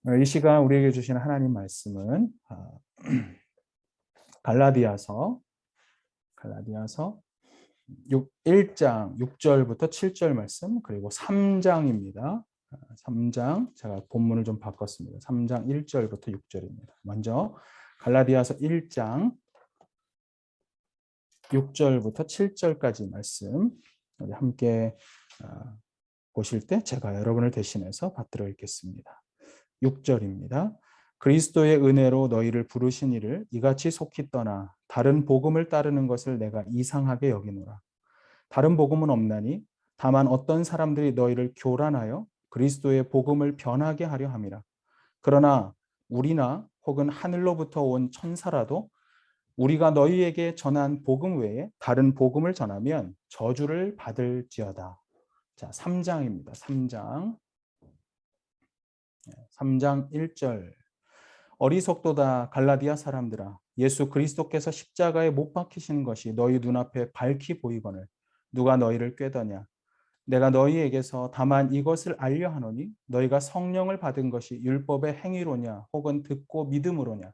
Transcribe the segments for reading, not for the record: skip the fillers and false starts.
이 시간 우리에게 주시는 하나님 말씀은 갈라디아서 1장 6절부터 7절 말씀, 그리고 3장입니다. 3장, 제가 본문을 좀 바꿨습니다. 3장 1절부터 6절입니다. 먼저 갈라디아서 1장 6절부터 7절까지 말씀 우리 함께 보실 때 제가 여러분을 대신해서 받들어 읽겠습니다. 6절입니다. 그리스도의 은혜로 너희를 부르신 이를 이같이 속히 떠나 다른 복음을 따르는 것을 내가 이상하게 여기노라. 다른 복음은 없나니 다만 어떤 사람들이 너희를 교란하여 그리스도의 복음을 변하게 하려 함이라. 그러나 우리나 혹은 하늘로부터 온 천사라도 우리가 너희에게 전한 복음 외에 다른 복음을 전하면 저주를 받을지어다. 자, 3장입니다. 3장 1절. 어리석도다 갈라디아 사람들아, 예수 그리스도께서 십자가에 못 박히신 것이 너희 눈앞에 밝히 보이거늘 누가 너희를 꾀더냐. 내가 너희에게서 다만 이것을 알려 하노니 너희가 성령을 받은 것이 율법의 행위로냐 혹은 듣고 믿음으로냐.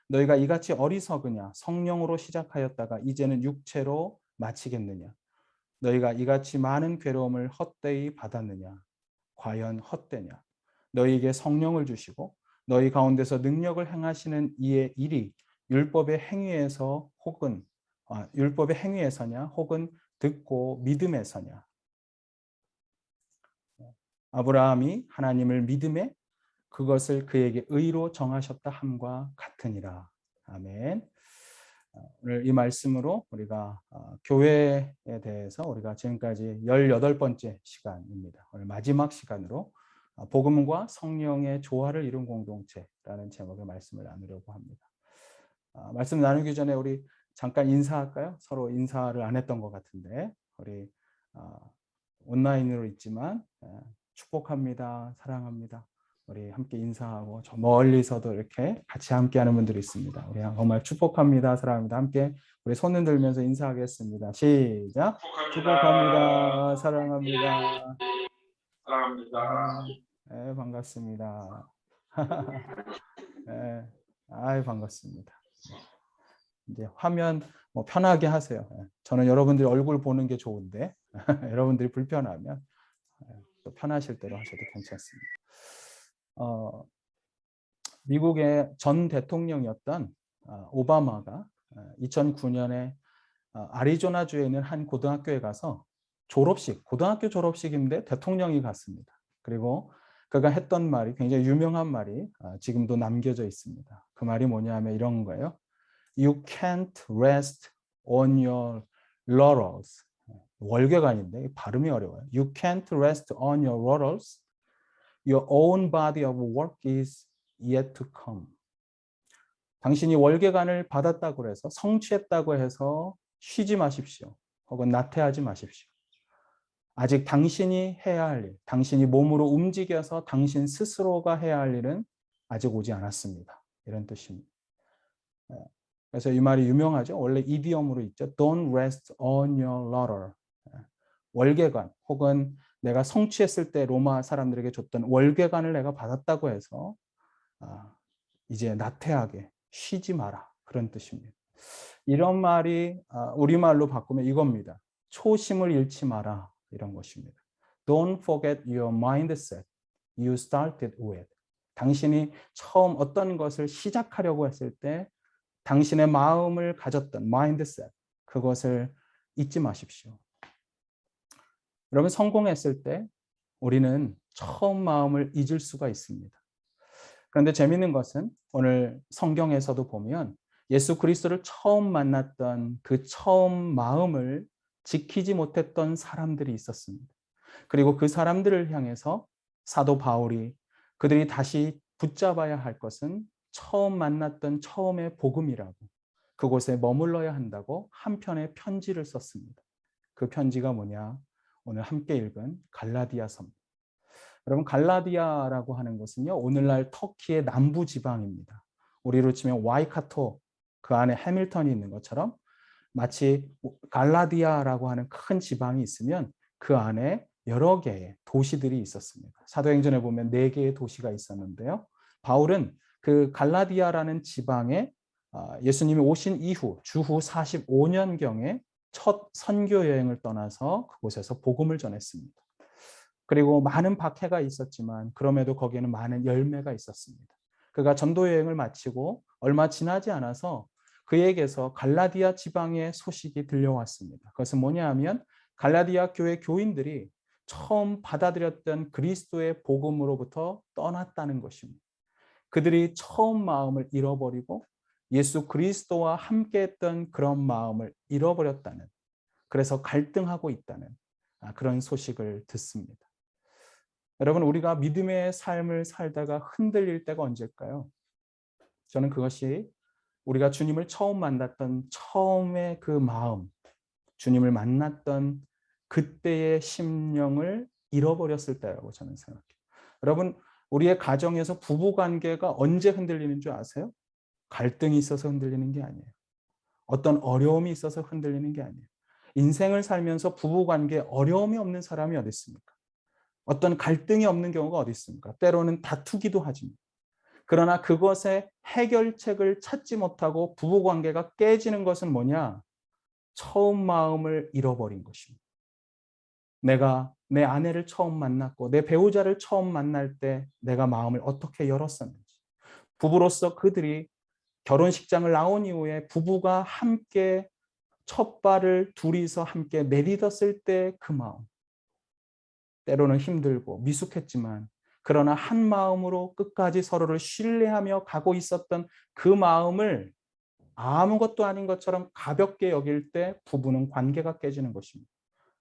너희가 이같이 어리석으냐. 성령으로 시작하였다가 이제는 육체로 마치겠느냐. 너희가 이같이 많은 괴로움을 헛되이 받았느냐. 과연 헛되냐. 너희에게 성령을 주시고 너희 가운데서 능력을 행하시는 이의 일이 율법의 행위에서냐 혹은 듣고 믿음에서냐. 아브라함이 하나님을 믿음에 그것을 그에게 의로 정하셨다 함과 같으니라. 아멘. 오늘 이 말씀으로 우리가 교회에 대해서 우리가 지금까지 18번째 시간입니다. 오늘 마지막 시간으로 복음과 성령의 조화를 이룬 공동체라는 제목의 말씀을 나누려고 합니다. 말씀 나누기 전에 우리 잠깐 인사할까요? 서로 인사를 안 했던 것 같은데 우리 온라인으로 있지만 축복합니다. 사랑합니다. 우리 함께 인사하고 저 멀리서도 이렇게 같이 함께하는 분들이 있습니다. 우리 정말 축복합니다. 사랑합니다. 함께 우리 손 흔들면서 인사하겠습니다. 시작. 축복합니다. 사랑합니다. 사랑합니다. 네, 반갑습니다. 네, 아이 반갑습니다. 이제 화면 뭐 편하게 하세요. 저는 여러분들이 얼굴 보는 게 좋은데 여러분들이 불편하면 또 편하실 대로 하셔도 괜찮습니다. 미국의 전 대통령이었던 오바마가 2009년에 아리조나주에 있는 한 고등학교에 가서 고등학교 졸업식인데 대통령이 갔습니다. 그리고 그가 했던 말이 굉장히 유명한 말이 지금도 남겨져 있습니다. 그 말이 뭐냐면 이런 거예요. You can't rest on your laurels. 월계관인데 발음이 어려워요. You can't rest on your laurels. Your own body of work is yet to come. 당신이 월계관을 받았다고 해서 성취했다고 해서 쉬지 마십시오. 혹은 나태하지 마십시오. 아직 당신이 해야 할 일, 당신이 몸으로 움직여서 당신 스스로가 해야 할 일은 아직 오지 않았습니다. 이런 뜻입니다. 그래서 이 말이 유명하죠. 원래 이디엄으로 있죠. Don't rest on your laurel. 월계관 혹은 내가 성취했을 때 로마 사람들에게 줬던 월계관을 내가 받았다고 해서 이제 나태하게 쉬지 마라. 그런 뜻입니다. 이런 말이 우리말로 바꾸면 이겁니다. 초심을 잃지 마라. 이런 것입니다. Don't forget your mindset you started with. 당신이 처음 어떤 것을 시작하려고 했을 때 당신의 마음을 가졌던 mindset, 그것을 잊지 마십시오. 여러분, 성공했을 때 우리는 처음 마음을 잊을 수가 있습니다. 그런데 재미있는 것은 오늘 성경에서도 보면 예수 그리스도를 처음 만났던 그 처음 마음을 지키지 못했던 사람들이 있었습니다. 그리고 그 사람들을 향해서 사도 바울이 그들이 다시 붙잡아야 할 것은 처음 만났던 처음의 복음이라고, 그곳에 머물러야 한다고 한 편의 편지를 썼습니다. 그 편지가 뭐냐? 오늘 함께 읽은 갈라디아서입니다. 여러분, 갈라디아라고 하는 것은요, 오늘날 터키의 남부 지방입니다. 우리로 치면 와이카토, 그 안에 해밀턴이 있는 것처럼 마치 갈라디아라고 하는 큰 지방이 있으면 그 안에 여러 개의 도시들이 있었습니다. 사도행전에 보면 4개의 도시가 있었는데요. 바울은 그 갈라디아라는 지방에 예수님이 오신 이후 주후 45년경에 첫 선교 여행을 떠나서 그곳에서 복음을 전했습니다. 그리고 많은 박해가 있었지만 그럼에도 거기에는 많은 열매가 있었습니다. 그가 전도 여행을 마치고 얼마 지나지 않아서 그에게서 갈라디아 지방의 소식이 들려왔습니다. 그것은 뭐냐 하면 갈라디아 교회 교인들이 처음 받아들였던 그리스도의 복음으로부터 떠났다는 것입니다. 그들이 처음 마음을 잃어버리고 예수 그리스도와 함께했던 그런 마음을 잃어버렸다는, 그래서 갈등하고 있다는 그런 소식을 듣습니다. 여러분, 우리가 믿음의 삶을 살다가 흔들릴 때가 언제일까요? 저는 그것이 우리가 주님을 처음 만났던 처음의 그 마음, 주님을 만났던 그때의 심령을 잃어버렸을 때라고 저는 생각해요. 여러분, 우리의 가정에서 부부 관계가 언제 흔들리는 줄 아세요? 갈등이 있어서 흔들리는 게 아니에요. 어떤 어려움이 있어서 흔들리는 게 아니에요. 인생을 살면서 부부 관계에 어려움이 없는 사람이 어디 있습니까? 어떤 갈등이 없는 경우가 어디 있습니까? 때로는 다투기도 하지만. 그러나 그것의 해결책을 찾지 못하고 부부 관계가 깨지는 것은 뭐냐? 처음 마음을 잃어버린 것입니다. 내가 내 아내를 처음 만났고 내 배우자를 처음 만날 때 내가 마음을 어떻게 열었었는지, 부부로서 그들이 결혼식장을 나온 이후에 부부가 함께 첫 발을 둘이서 함께 내딛었을 때 그 마음, 때로는 힘들고 미숙했지만 그러나 한 마음으로 끝까지 서로를 신뢰하며 가고 있었던 그 마음을 아무것도 아닌 것처럼 가볍게 여길 때 부부는 관계가 깨지는 것입니다.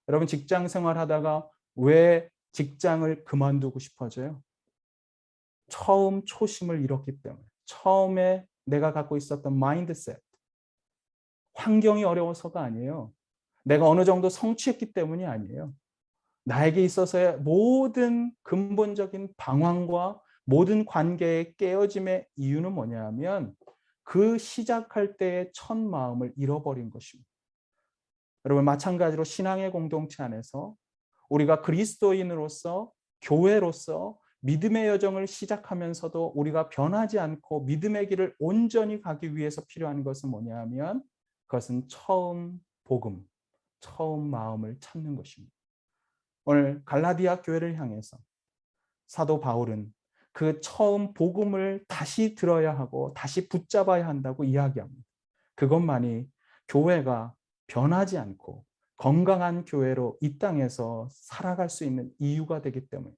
여러분, 직장 생활하다가 왜 직장을 그만두고 싶어져요? 처음 초심을 잃었기 때문에. 처음에 내가 갖고 있었던 마인드셋, 환경이 어려워서가 아니에요. 내가 어느 정도 성취했기 때문이 아니에요. 나에게 있어서의 모든 근본적인 방황과 모든 관계의 깨어짐의 이유는 뭐냐 하면 그 시작할 때의 첫 마음을 잃어버린 것입니다. 여러분, 마찬가지로 신앙의 공동체 안에서 우리가 그리스도인으로서, 교회로서 믿음의 여정을 시작하면서도 우리가 변하지 않고 믿음의 길을 온전히 가기 위해서 필요한 것은 뭐냐 하면 그것은 처음 복음, 처음 마음을 찾는 것입니다. 오늘 갈라디아 교회를 향해서 사도 바울은 그 처음 복음을 다시 들어야 하고 다시 붙잡아야 한다고 이야기합니다. 그것만이 교회가 변하지 않고 건강한 교회로 이 땅에서 살아갈 수 있는 이유가 되기 때문에.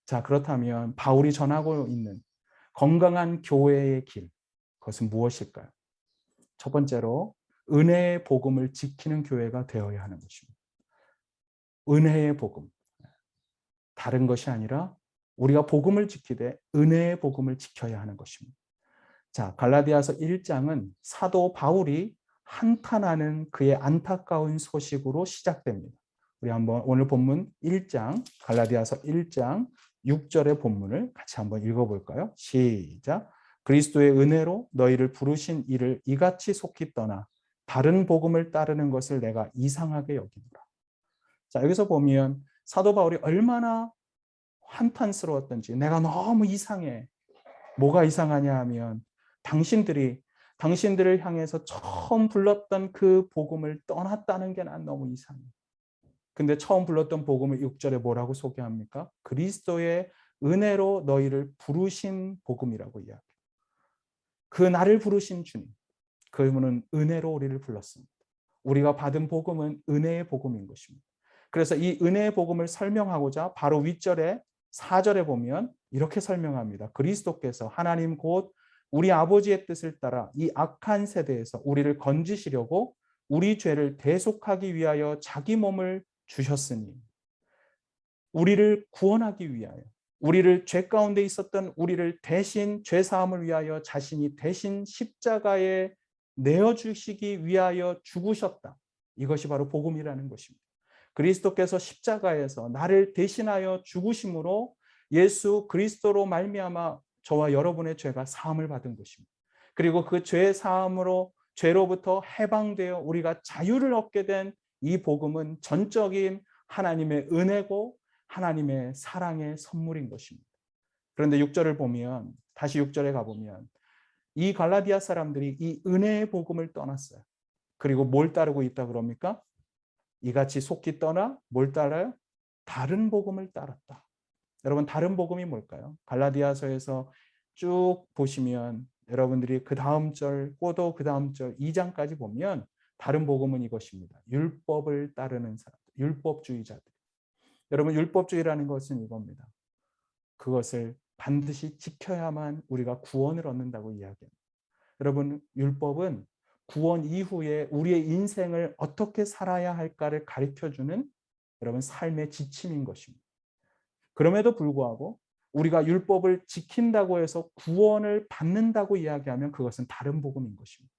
자, 그렇다면 바울이 전하고 있는 건강한 교회의 길, 그것은 무엇일까요? 첫 번째로 은혜의 복음을 지키는 교회가 되어야 하는 것입니다. 은혜의 복음. 다른 것이 아니라 우리가 복음을 지키되 은혜의 복음을 지켜야 하는 것입니다. 자, 갈라디아서 1장은 사도 바울이 한탄하는 그의 안타까운 소식으로 시작됩니다. 우리 한번 오늘 본문 1장, 갈라디아서 1장 6절의 본문을 같이 한번 읽어볼까요? 시작. 그리스도의 은혜로 너희를 부르신 이를 이같이 속히 떠나 다른 복음을 따르는 것을 내가 이상하게 여기노라. 자, 여기서 보면 사도 바울이 얼마나 한탄스러웠던지, 내가 너무 이상해. 뭐가 이상하냐 하면 당신들을 향해서 처음 불렀던 그 복음을 떠났다는 게 난 너무 이상해. 근데 처음 불렀던 복음을 6절에 뭐라고 소개합니까? 그리스도의 은혜로 너희를 부르신 복음이라고 이야기해요. 그 나를 부르신 주님, 그분은 은혜로 우리를 불렀습니다. 우리가 받은 복음은 은혜의 복음인 것입니다. 그래서 이 은혜의 복음을 설명하고자 바로 윗절에 4절에 보면 이렇게 설명합니다. 그리스도께서 하나님 곧 우리 아버지의 뜻을 따라 이 악한 세대에서 우리를 건지시려고 우리 죄를 대속하기 위하여 자기 몸을 주셨으니, 우리를 구원하기 위하여, 우리를 죄 가운데 있었던 우리를 대신 죄 사함을 위하여 자신이 대신 십자가에 내어주시기 위하여 죽으셨다. 이것이 바로 복음이라는 것입니다. 그리스도께서 십자가에서 나를 대신하여 죽으심으로 예수 그리스도로 말미암아 저와 여러분의 죄가 사함을 받은 것입니다. 그리고 그 죄 사함으로 죄로부터 해방되어 우리가 자유를 얻게 된 이 복음은 전적인 하나님의 은혜고 하나님의 사랑의 선물인 것입니다. 그런데 6절을 보면 다시 6절에 가보면 이 갈라디아 사람들이 이 은혜의 복음을 떠났어요. 그리고 뭘 따르고 있다 그럽니까? 이같이 속기 떠나 뭘 따라요? 다른 복음을 따랐다. 여러분 다른 복음이 뭘까요? 갈라디아서에서 쭉 보시면 여러분들이 그 다음 절, 또 그 다음 절 2장까지 보면 다른 복음은 이것입니다. 율법을 따르는 사람, 율법주의자들. 여러분 율법주의라는 것은 이겁니다. 그것을 반드시 지켜야만 우리가 구원을 얻는다고 이야기합니다. 여러분 율법은 구원 이후에 우리의 인생을 어떻게 살아야 할까를 가르쳐주는 여러분 삶의 지침인 것입니다. 그럼에도 불구하고 우리가 율법을 지킨다고 해서 구원을 받는다고 이야기하면 그것은 다른 복음인 것입니다.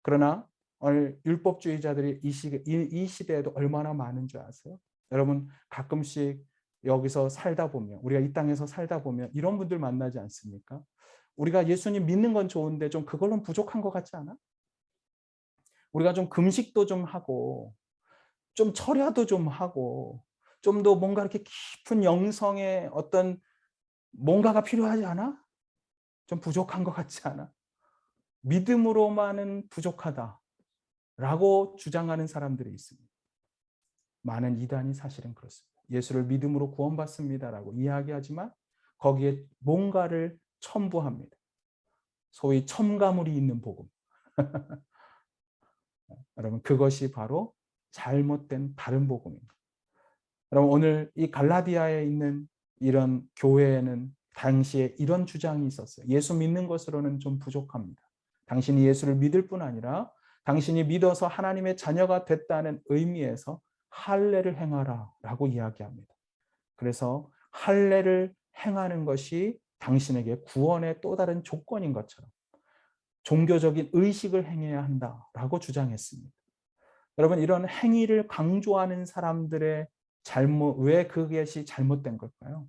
그러나 오늘 율법주의자들이 이 시대에도 얼마나 많은 줄 아세요? 여러분 가끔씩 여기서 살다 보면 우리가 이 땅에서 살다 보면 이런 분들 만나지 않습니까? 우리가 예수님 믿는 건 좋은데 좀 그걸로는 부족한 것 같지 않아? 우리가 좀 금식도 좀 하고 좀 철야도 좀 하고 좀 더 뭔가 이렇게 깊은 영성의 어떤 뭔가가 필요하지 않아? 좀 부족한 것 같지 않아? 믿음으로만은 부족하다라고 주장하는 사람들이 있습니다. 많은 이단이 사실은 그렇습니다. 예수를 믿음으로 구원받습니다라고 이야기하지만 거기에 뭔가를 첨부합니다. 소위 첨가물이 있는 복음. 여러분 그것이 바로 잘못된 다른 복음입니다. 여러분 오늘 이 갈라디아에 있는 이런 교회에는 당시에 이런 주장이 있었어요. 예수 믿는 것으로는 좀 부족합니다. 당신이 예수를 믿을 뿐 아니라 당신이 믿어서 하나님의 자녀가 됐다는 의미에서 할례를 행하라 라고 이야기합니다. 그래서 할례를 행하는 것이 당신에게 구원의 또 다른 조건인 것처럼 종교적인 의식을 행해야 한다라고 주장했습니다. 여러분 이런 행위를 강조하는 사람들의 잘못, 왜 그것이 잘못된 걸까요?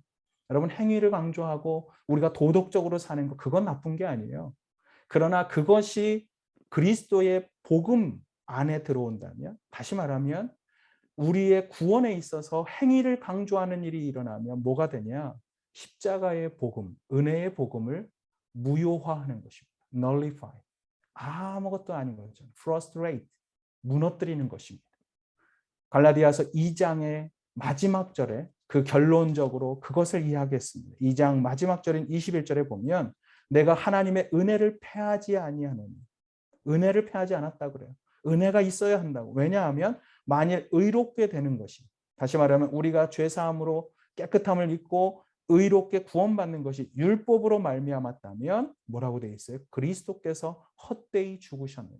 여러분 행위를 강조하고 우리가 도덕적으로 사는 거 그건 나쁜 게 아니에요. 그러나 그것이 그리스도의 복음 안에 들어온다면 다시 말하면 우리의 구원에 있어서 행위를 강조하는 일이 일어나면 뭐가 되냐? 십자가의 복음, 은혜의 복음을 무효화하는 것입니다. nullify. 아무것도 아닌 거죠. frustrate. 무너뜨리는 것입니다. 갈라디아서 2장의 마지막 절에 그 결론적으로 그것을 이야기했습니다. 2장 마지막 절인 21절에 보면 내가 하나님의 은혜를 패하지 아니하노니 은혜를 패하지 않았다 그래요. 은혜가 있어야 한다고. 왜냐하면 만일 의롭게 되는 것이 다시 말하면 우리가 죄사함으로 깨끗함을 입고 의롭게 구원받는 것이 율법으로 말미암았다면 뭐라고 되어 있어요? 그리스도께서 헛되이 죽으셨느니라.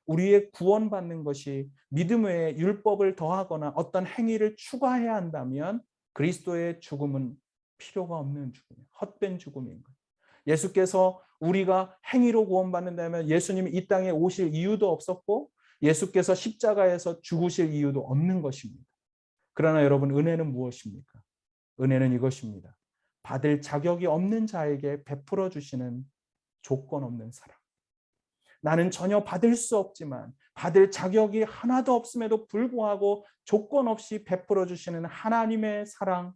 우리의 구원받는 것이 믿음 외에 율법을 더하거나 어떤 행위를 추가해야 한다면 그리스도의 죽음은 필요가 없는 죽음이에요. 헛된 죽음인 거예요. 예수께서 우리가 행위로 구원받는다면 예수님이 이 땅에 오실 이유도 없었고 예수께서 십자가에서 죽으실 이유도 없는 것입니다. 그러나 여러분 은혜는 무엇입니까? 은혜는 이것입니다. 받을 자격이 없는 자에게 베풀어 주시는 조건 없는 사랑. 나는 전혀 받을 수 없지만 받을 자격이 하나도 없음에도 불구하고 조건 없이 베풀어 주시는 하나님의 사랑,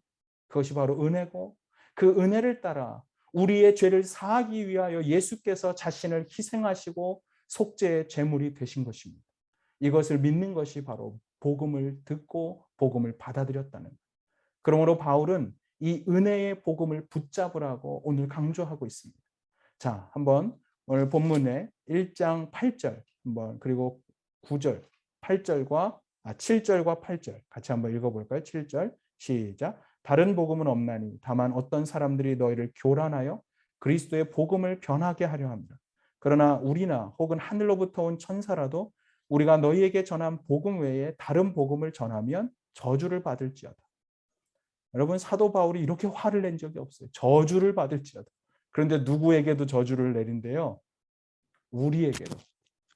그것이 바로 은혜고 그 은혜를 따라 우리의 죄를 사하기 위하여 예수께서 자신을 희생하시고 속죄의 제물이 되신 것입니다. 이것을 믿는 것이 바로 복음을 듣고 복음을 받아들였다는 것. 그러므로 바울은 이 은혜의 복음을 붙잡으라고 오늘 강조하고 있습니다. 자, 한번 오늘 본문에 1장 8절 한번 그리고 9절, 8절과 7절과 8절 같이 한번 읽어볼까요? 7절 시작. 다른 복음은 없나니 다만 어떤 사람들이 너희를 교란하여 그리스도의 복음을 변하게 하려 합니다. 그러나 우리나 혹은 하늘로부터 온 천사라도 우리가 너희에게 전한 복음 외에 다른 복음을 전하면 저주를 받을지어다. 여러분 사도 바울이 이렇게 화를 낸 적이 없어요. 저주를 받을지어다. 그런데 누구에게도 저주를 내린대요. 우리에게도.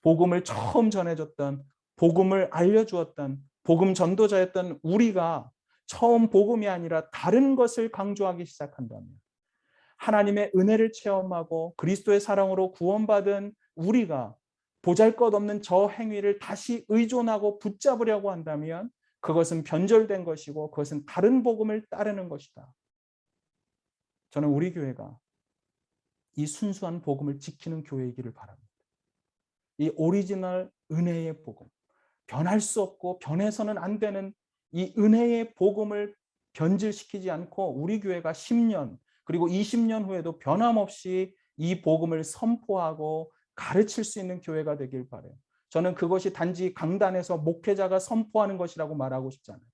복음을 처음 전해줬던, 복음을 알려주었던, 복음 전도자였던 우리가 처음 복음이 아니라 다른 것을 강조하기 시작한다면 하나님의 은혜를 체험하고 그리스도의 사랑으로 구원받은 우리가 보잘것없는 저 행위를 다시 의존하고 붙잡으려고 한다면 그것은 변절된 것이고 그것은 다른 복음을 따르는 것이다. 저는 우리 교회가 이 순수한 복음을 지키는 교회이기를 바랍니다. 이 오리지널 은혜의 복음, 변할 수 없고 변해서는 안 되는 이 은혜의 복음을 변질시키지 않고 우리 교회가 10년 그리고 20년 후에도 변함없이 이 복음을 선포하고 가르칠 수 있는 교회가 되길 바라요. 저는 그것이 단지 강단에서 목회자가 선포하는 것이라고 말하고 싶지 않아요.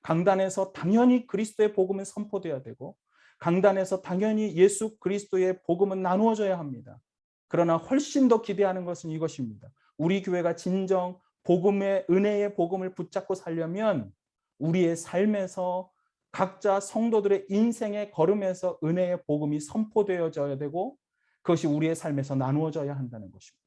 강단에서 당연히 그리스도의 복음은 선포돼야 되고 강단에서 당연히 예수 그리스도의 복음은 나누어져야 합니다. 그러나 훨씬 더 기대하는 것은 이것입니다. 우리 교회가 진정 복음의 은혜의 복음을 붙잡고 살려면 우리의 삶에서 각자 성도들의 인생의 걸음에서 은혜의 복음이 선포되어져야 되고 그것이 우리의 삶에서 나누어져야 한다는 것입니다.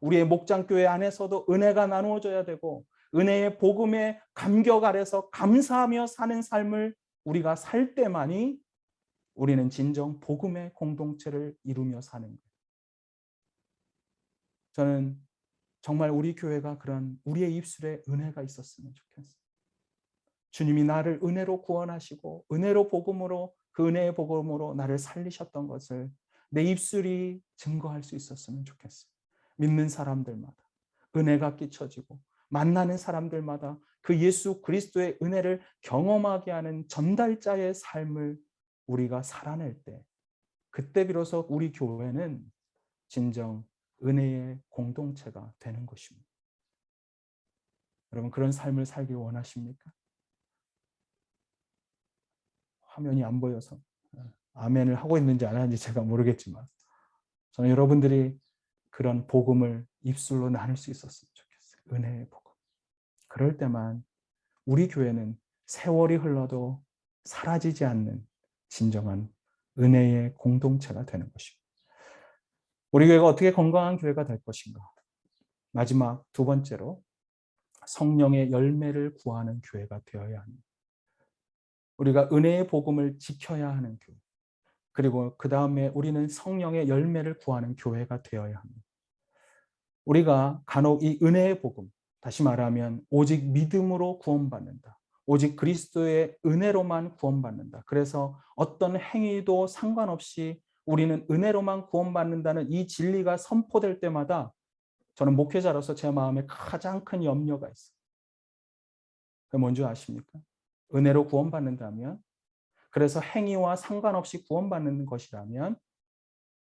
우리의 목장교회 안에서도 은혜가 나누어져야 되고 은혜의 복음의 감격 아래서 감사하며 사는 삶을 우리가 살 때만이 우리는 진정 복음의 공동체를 이루며 사는 거예요. 저는 정말 우리 교회가 그런 우리의 입술에 은혜가 있었으면 좋겠어요. 주님이 나를 은혜로 구원하시고 은혜로 복음으로 그 은혜의 복음으로 나를 살리셨던 것을 내 입술이 증거할 수 있었으면 좋겠어요. 믿는 사람들마다 은혜가 끼쳐지고 만나는 사람들마다 그 예수 그리스도의 은혜를 경험하게 하는 전달자의 삶을 우리가 살아낼 때 그때 비로소 우리 교회는 진정 은혜의 공동체가 되는 것입니다. 여러분 그런 삶을 살길 원하십니까? 화면이 안 보여서 아멘을 하고 있는지 안 하는지 제가 모르겠지만 저는 여러분들이 그런 복음을 입술로 나눌 수 있었으면 좋겠어요. 은혜의 복음. 그럴 때만 우리 교회는 세월이 흘러도 사라지지 않는 진정한 은혜의 공동체가 되는 것입니다. 우리 교회가 어떻게 건강한 교회가 될 것인가? 마지막 두 번째로 성령의 열매를 구하는 교회가 되어야 합니다. 우리가 은혜의 복음을 지켜야 하는 교회. 그리고 그 다음에 우리는 성령의 열매를 구하는 교회가 되어야 합니다. 우리가 간혹 이 은혜의 복음, 다시 말하면 오직 믿음으로 구원받는다. 오직 그리스도의 은혜로만 구원받는다. 그래서 어떤 행위도 상관없이 우리는 은혜로만 구원받는다는 이 진리가 선포될 때마다 저는 목회자로서 제 마음에 가장 큰 염려가 있어요. 그게 뭔지 아십니까? 은혜로 구원받는다면, 그래서 행위와 상관없이 구원받는 것이라면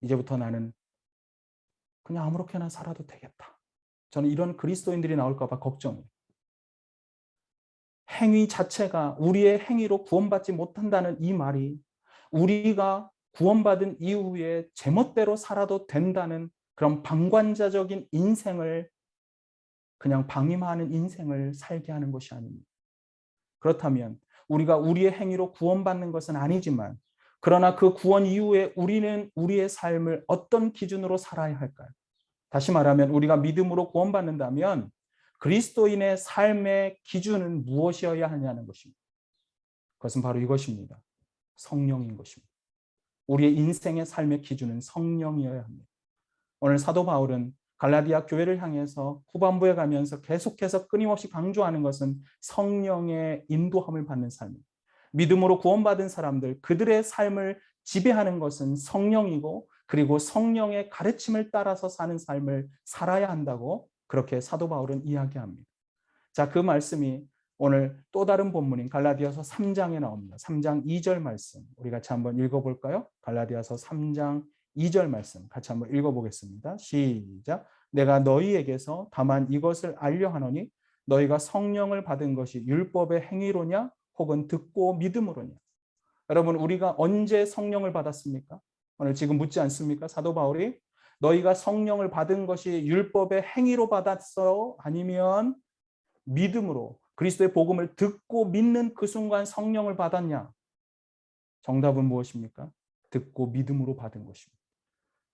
이제부터 나는 그냥 아무렇게나 살아도 되겠다. 저는 이런 그리스도인들이 나올까 봐 걱정이에요. 행위 자체가 우리의 행위로 구원받지 못한다는 이 말이 우리가 구원받은 이후에 제멋대로 살아도 된다는 그런 방관자적인 인생을 그냥 방임하는 인생을 살게 하는 것이 아닙니다. 그렇다면 우리가 우리의 행위로 구원받는 것은 아니지만 그러나 그 구원 이후에 우리는 우리의 삶을 어떤 기준으로 살아야 할까요? 다시 말하면 우리가 믿음으로 구원받는다면 그리스도인의 삶의 기준은 무엇이어야 하냐는 것입니다. 그것은 바로 이것입니다. 성령인 것입니다. 우리의 인생의 삶의 기준은 성령이어야 합니다. 오늘 사도 바울은 갈라디아 교회를 향해서 후반부에 가면서 계속해서 끊임없이 강조하는 것은 성령의 인도함을 받는 삶입니다. 믿음으로 구원받은 사람들, 그들의 삶을 지배하는 것은 성령이고 그리고 성령의 가르침을 따라서 사는 삶을 살아야 한다고 그렇게 사도 바울은 이야기합니다. 자, 그 말씀이 오늘 또 다른 본문인 갈라디아서 3장에 나옵니다. 3장 2절 말씀 우리 같이 한번 읽어볼까요? 갈라디아서 3장 2절 말씀 같이 한번 읽어보겠습니다. 시작. 내가 너희에게서 다만 이것을 알려 하노니 너희가 성령을 받은 것이 율법의 행위로냐 혹은 듣고 믿음으로냐. 여러분 우리가 언제 성령을 받았습니까? 오늘 지금 묻지 않습니까? 사도 바울이 너희가 성령을 받은 것이 율법의 행위로 받았어요? 아니면 믿음으로 그리스도의 복음을 듣고 믿는 그 순간 성령을 받았냐? 정답은 무엇입니까? 듣고 믿음으로 받은 것입니다.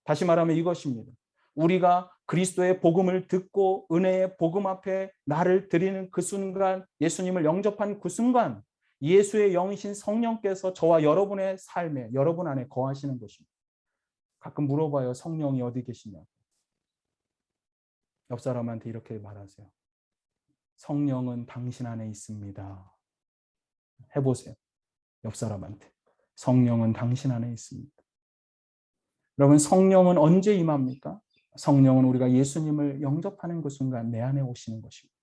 다시 말하면 이것입니다. 우리가 그리스도의 복음을 듣고 은혜의 복음 앞에 나를 드리는 그 순간, 예수님을 영접한 그 순간 예수의 영이신 성령께서 저와 여러분의 삶에, 여러분 안에 거하시는 것입니다. 가끔 물어봐요. 성령이 어디 계시냐고. 옆 사람한테 이렇게 말하세요. 성령은 당신 안에 있습니다. 해보세요. 옆 사람한테. 성령은 당신 안에 있습니다. 여러분, 성령은 언제 임합니까? 성령은 우리가 예수님을 영접하는 그 순간 내 안에 오시는 것입니다.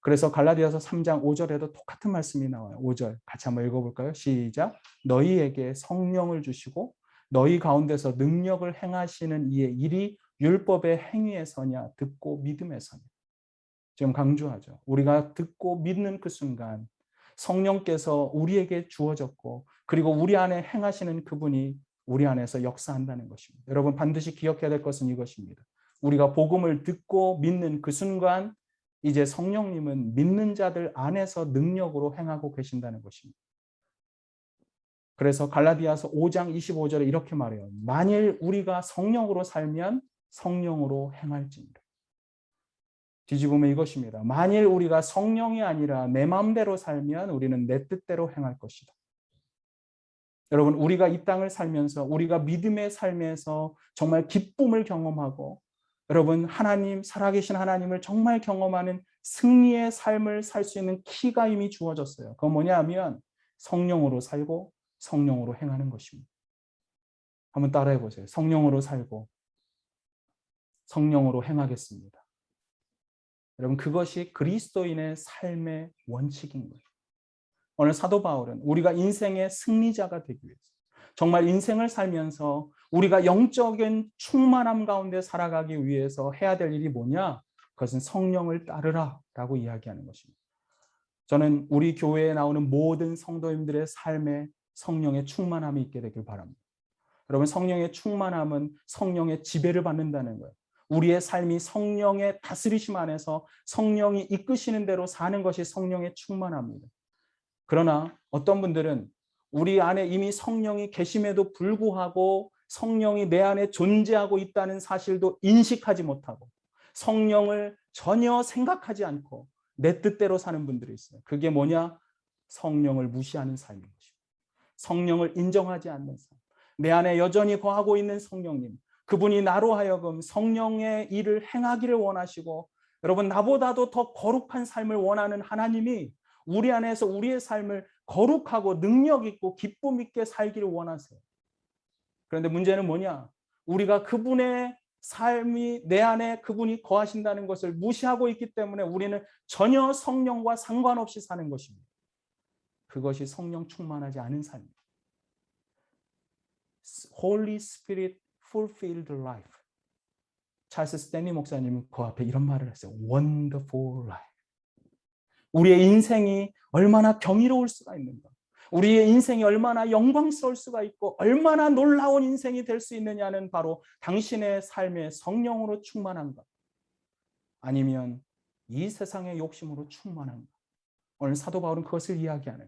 그래서 갈라디아서 3장 5절에도 똑같은 말씀이 나와요. 5절 같이 한번 읽어볼까요? 시작. 너희에게 성령을 주시고 너희 가운데서 능력을 행하시는 이의 일이 율법의 행위에서냐 듣고 믿음에서냐. 지금 강조하죠. 우리가 듣고 믿는 그 순간 성령께서 우리에게 주어졌고 그리고 우리 안에 행하시는 그분이 우리 안에서 역사한다는 것입니다. 여러분 반드시 기억해야 될 것은 이것입니다. 우리가 복음을 듣고 믿는 그 순간 이제 성령님은 믿는 자들 안에서 능력으로 행하고 계신다는 것입니다. 그래서 갈라디아서 5장 25절에 이렇게 말해요. 만일 우리가 성령으로 살면 성령으로 행할지니라. 뒤집으면 이것입니다. 만일 우리가 성령이 아니라 내 마음대로 살면 우리는 내 뜻대로 행할 것이다. 여러분, 우리가 이 땅을 살면서 우리가 믿음의 삶에서 정말 기쁨을 경험하고 여러분, 하나님, 살아계신 하나님을 정말 경험하는 승리의 삶을 살 수 있는 키가 이미 주어졌어요. 그건 뭐냐 하면 성령으로 살고 성령으로 행하는 것입니다. 한번 따라해 보세요. 성령으로 살고 성령으로 행하겠습니다. 여러분, 그것이 그리스도인의 삶의 원칙인 거예요. 오늘 사도 바울은 우리가 인생의 승리자가 되기 위해서 정말 인생을 살면서 우리가 영적인 충만함 가운데 살아가기 위해서 해야 될 일이 뭐냐? 그것은 성령을 따르라라고 이야기하는 것입니다. 저는 우리 교회에 나오는 모든 성도님들의 삶에 성령의 충만함이 있게 되길 바랍니다. 여러분, 성령의 충만함은 성령의 지배를 받는다는 거예요. 우리의 삶이 성령의 다스리심 안에서 성령이 이끄시는 대로 사는 것이 성령의 충만함입니다. 그러나 어떤 분들은 우리 안에 이미 성령이 계심에도 불구하고 성령이 내 안에 존재하고 있다는 사실도 인식하지 못하고 성령을 전혀 생각하지 않고 내 뜻대로 사는 분들이 있어요. 그게 뭐냐? 성령을 무시하는 삶인 것입니다. 성령을 인정하지 않는 삶. 내 안에 여전히 거하고 있는 성령님, 그분이 나로 하여금 성령의 일을 행하기를 원하시고 여러분, 나보다도 더 거룩한 삶을 원하는 하나님이 우리 안에서 우리의 삶을 거룩하고 능력 있고 기쁨 있게 살기를 원하세요. 그런데 문제는 뭐냐? 우리가 그분의 삶이 내 안에 그분이 거하신다는 것을 무시하고 있기 때문에 우리는 전혀 성령과 상관없이 사는 것입니다. 그것이 성령 충만하지 않은 삶입니다. Holy Spirit fulfilled life. 찰스 스탠리 목사님은 그 앞에 이런 말을 했어요. Wonderful life. 우리의 인생이 얼마나 경이로울 수가 있는가. 우리의 인생이 얼마나 영광스러울 수가 있고 얼마나 놀라운 인생이 될 수 있느냐는 바로 당신의 삶의 성령으로 충만한가 아니면 이 세상의 욕심으로 충만한가. 오늘 사도 바울은 그것을 이야기하는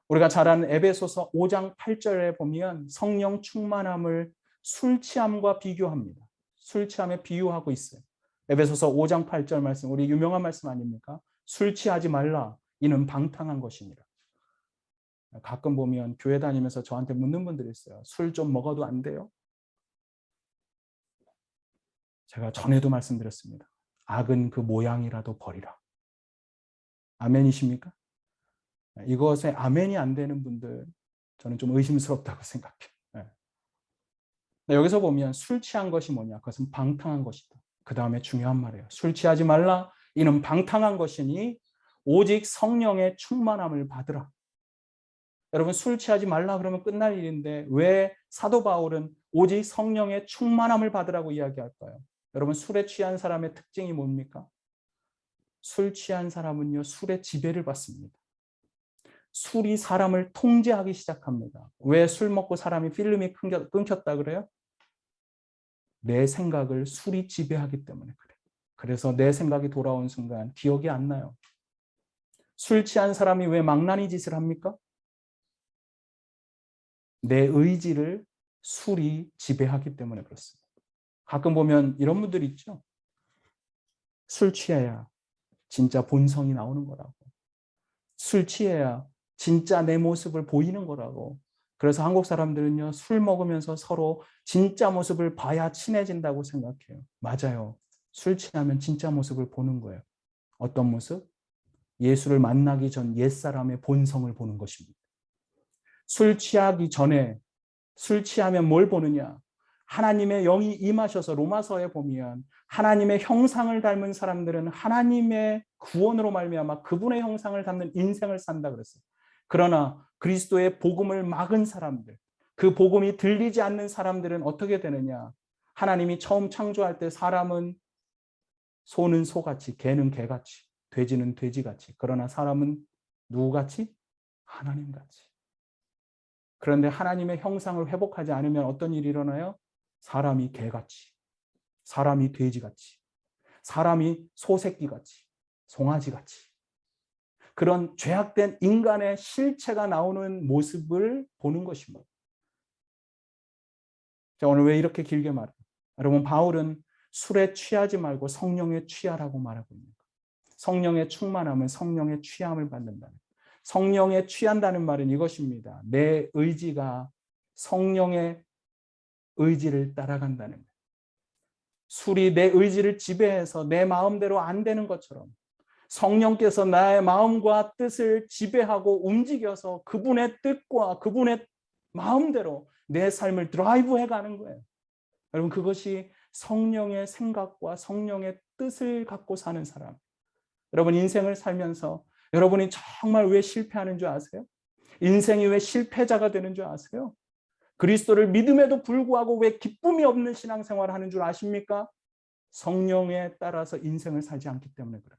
우리가 잘 아는 에베소서 5장 8절에 보면 성령 충만함을 술 취함과 비교합니다. 술 취함에 비유하고 있어요. 에베소서 5장 8절 말씀, 우리 유명한 말씀 아닙니까? 술 취하지 말라, 이는 방탕한 것이니라. 가끔 보면 교회 다니면서 저한테 묻는 분들이 있어요. 술 좀 먹어도 안 돼요? 제가 전에도 말씀드렸습니다. 악은 그 모양이라도 버리라. 아멘이십니까? 이것에 아멘이 안 되는 분들 저는 좀 의심스럽다고 생각해요. 여기서 보면 술 취한 것이 뭐냐? 그것은 방탕한 것이다. 그 다음에 중요한 말이에요. 술 취하지 말라. 이는 방탕한 것이니 오직 성령의 충만함을 받으라. 여러분, 술 취하지 말라 그러면 끝날 일인데 왜 사도 바울은 오직 성령의 충만함을 받으라고 이야기할까요? 여러분, 술에 취한 사람의 특징이 뭡니까? 술 취한 사람은요, 술의 지배를 받습니다. 술이 사람을 통제하기 시작합니다. 왜 술 먹고 사람이 필름이 끊겼다 그래요? 내 생각을 술이 지배하기 때문에 그래요. 그래서 내 생각이 돌아온 순간 기억이 안 나요. 술 취한 사람이 왜 망나니 짓을 합니까? 내 의지를 술이 지배하기 때문에 그렇습니다. 가끔 보면 이런 분들이 있죠. 술 취해야 진짜 본성이 나오는 거라고. 술 취해야 진짜 내 모습을 보이는 거라고. 그래서 한국 사람들은요, 술 먹으면서 서로 진짜 모습을 봐야 친해진다고 생각해요. 맞아요. 술 취하면 진짜 모습을 보는 거예요. 어떤 모습? 예수를 만나기 전 옛사람의 본성을 보는 것입니다. 술 취하기 전에 술 취하면 뭘 보느냐? 하나님의 영이 임하셔서 로마서에 보면 하나님의 형상을 닮은 사람들은 하나님의 구원으로 말미암아 그분의 형상을 닮는 인생을 산다 그랬어요. 그러나 그리스도의 복음을 막은 사람들, 그 복음이 들리지 않는 사람들은 어떻게 되느냐? 하나님이 처음 창조할 때 사람은 소는 소같이, 개는 개같이, 돼지는 돼지같이, 그러나 사람은 누구같이? 하나님같이. 그런데 하나님의 형상을 회복하지 않으면 어떤 일이 일어나요? 사람이 개같이, 사람이 돼지같이, 사람이 소새끼같이, 송아지같이, 그런 죄악된 인간의 실체가 나오는 모습을 보는 것입니다. 자, 오늘 왜 이렇게 길게 말해요? 여러분, 바울은 술에 취하지 말고 성령에 취하라고 말하고 있는 거예요. 성령의 충만함은 성령의 취함을 받는다는 거예요. 성령에 취한다는 말은 이것입니다. 내 의지가 성령의 의지를 따라간다는 거예요. 술이 내 의지를 지배해서 내 마음대로 안 되는 것처럼 성령께서 나의 마음과 뜻을 지배하고 움직여서 그분의 뜻과 그분의 마음대로 내 삶을 드라이브해 가는 거예요. 여러분, 그것이 성령의 생각과 성령의 뜻을 갖고 사는 사람. 여러분, 인생을 살면서 여러분이 정말 왜 실패하는 줄 아세요? 인생이 왜 실패자가 되는 줄 아세요? 그리스도를 믿음에도 불구하고 왜 기쁨이 없는 신앙생활을 하는 줄 아십니까? 성령에 따라서 인생을 살지 않기 때문에 그래요.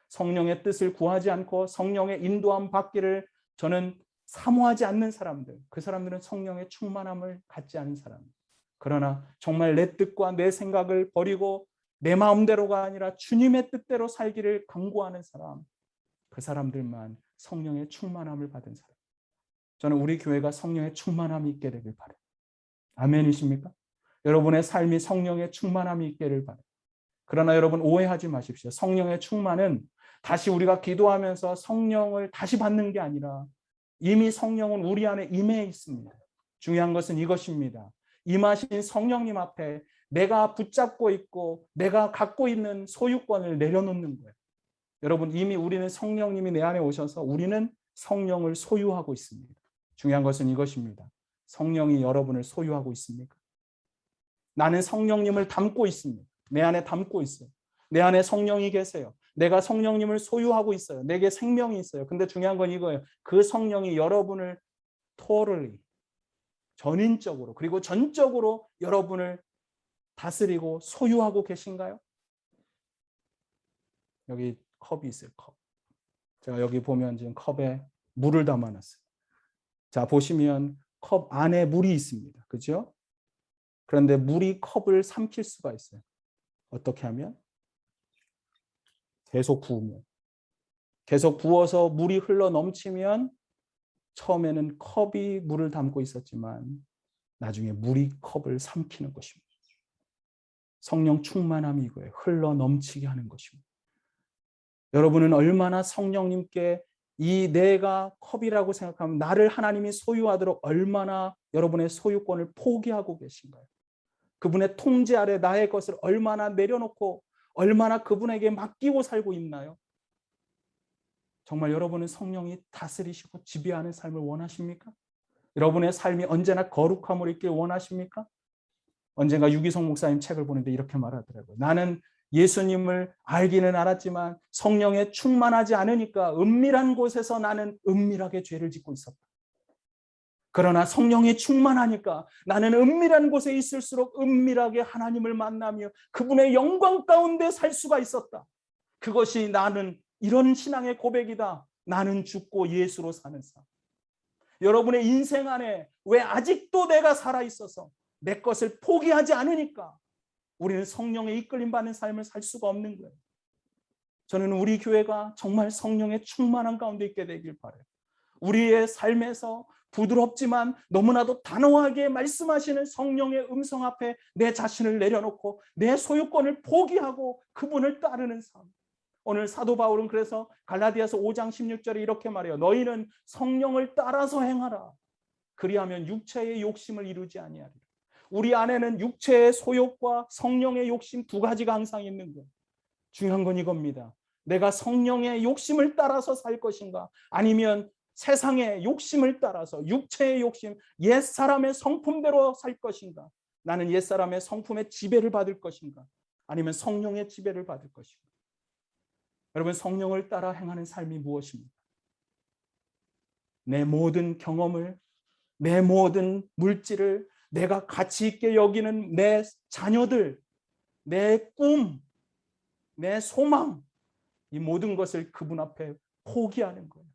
성령의 뜻을 구하지 않고 성령의 인도함 받기를 저는 사모하지 않는 사람들, 그 사람들은 성령의 충만함을 갖지 않은 사람들. 그러나 정말 내 뜻과 내 생각을 버리고 내 마음대로가 아니라 주님의 뜻대로 살기를 강구하는 사람, 그 사람들만 성령의 충만함을 받은 사람. 저는 우리 교회가 성령의 충만함이 있게 되길 바라요. 아멘이십니까? 여러분의 삶이 성령의 충만함이 있기를 바라요. 그러나 여러분, 오해하지 마십시오. 성령의 충만은 다시 우리가 기도하면서 성령을 다시 받는 게 아니라 이미 성령은 우리 안에 임해 있습니다. 중요한 것은 이것입니다. 임하신 성령님 앞에 내가 붙잡고 있고 내가 갖고 있는 소유권을 내려놓는 거예요. 여러분, 이미 우리는 성령님이 내 안에 오셔서 우리는 성령을 소유하고 있습니다. 중요한 것은 이것입니다. 성령이 여러분을 소유하고 있습니까? 나는 성령님을 담고 있습니다. 내 안에 담고 있어요. 내 안에 성령이 계세요. 내가 성령님을 소유하고 있어요. 내게 생명이 있어요. 근데 중요한 건 이거예요. 그 성령이 여러분을 totally, 전인적으로 그리고 전적으로 여러분을 다스리고 소유하고 계신가요? 여기 컵이 있어요. 컵. 제가 여기 보면 지금 컵에 물을 담아놨어요. 자, 보시면 컵 안에 물이 있습니다. 그죠? 그런데 물이 컵을 삼킬 수가 있어요. 어떻게 하면? 계속 부으면. 계속 부어서 물이 흘러 넘치면 처음에는 컵이 물을 담고 있었지만 나중에 물이 컵을 삼키는 것입니다. 성령 충만함이 이거예요. 흘러 넘치게 하는 것입니다. 여러분은 얼마나 성령님께 이 내가 컵이라고 생각하면 나를 하나님이 소유하도록 얼마나 여러분의 소유권을 포기하고 계신가요? 그분의 통제 아래 나의 것을 얼마나 내려놓고 얼마나 그분에게 맡기고 살고 있나요? 정말 여러분은 성령이 다스리시고 지배하는 삶을 원하십니까? 여러분의 삶이 언제나 거룩함으로 있길 원하십니까? 언젠가 유기성 목사님 책을 보는데 이렇게 말하더라고요. 나는 예수님을 알기는 알았지만 성령에 충만하지 않으니까 은밀한 곳에서 나는 은밀하게 죄를 짓고 있었다. 그러나 성령에 충만하니까 나는 은밀한 곳에 있을수록 은밀하게 하나님을 만나며 그분의 영광 가운데 살 수가 있었다. 그것이 나는 이런 신앙의 고백이다. 나는 죽고 예수로 사는 삶. 여러분의 인생 안에 왜 아직도 내가 살아있어서 내 것을 포기하지 않으니까 우리는 성령의 이끌림 받는 삶을 살 수가 없는 거예요. 저는 우리 교회가 정말 성령의 충만한 가운데 있게 되길 바라요. 우리의 삶에서 부드럽지만 너무나도 단호하게 말씀하시는 성령의 음성 앞에 내 자신을 내려놓고 내 소유권을 포기하고 그분을 따르는 삶. 오늘 사도 바울은 그래서 갈라디아서 5장 16절에 이렇게 말해요. 너희는 성령을 따라서 행하라. 그리하면 육체의 욕심을 이루지 아니하리라. 우리 안에는 육체의 소욕과 성령의 욕심 두 가지가 항상 있는 거예요. 중요한 건 이겁니다. 내가 성령의 욕심을 따라서 살 것인가? 아니면 세상의 욕심을 따라서 육체의 욕심, 옛사람의 성품대로 살 것인가? 나는 옛사람의 성품의 지배를 받을 것인가? 아니면 성령의 지배를 받을 것인가? 여러분, 성령을 따라 행하는 삶이 무엇입니까? 내 모든 경험을, 내 모든 물질을, 내가 가치 있게 여기는 내 자녀들, 내 꿈, 내 소망, 이 모든 것을 그분 앞에 포기하는 거예요.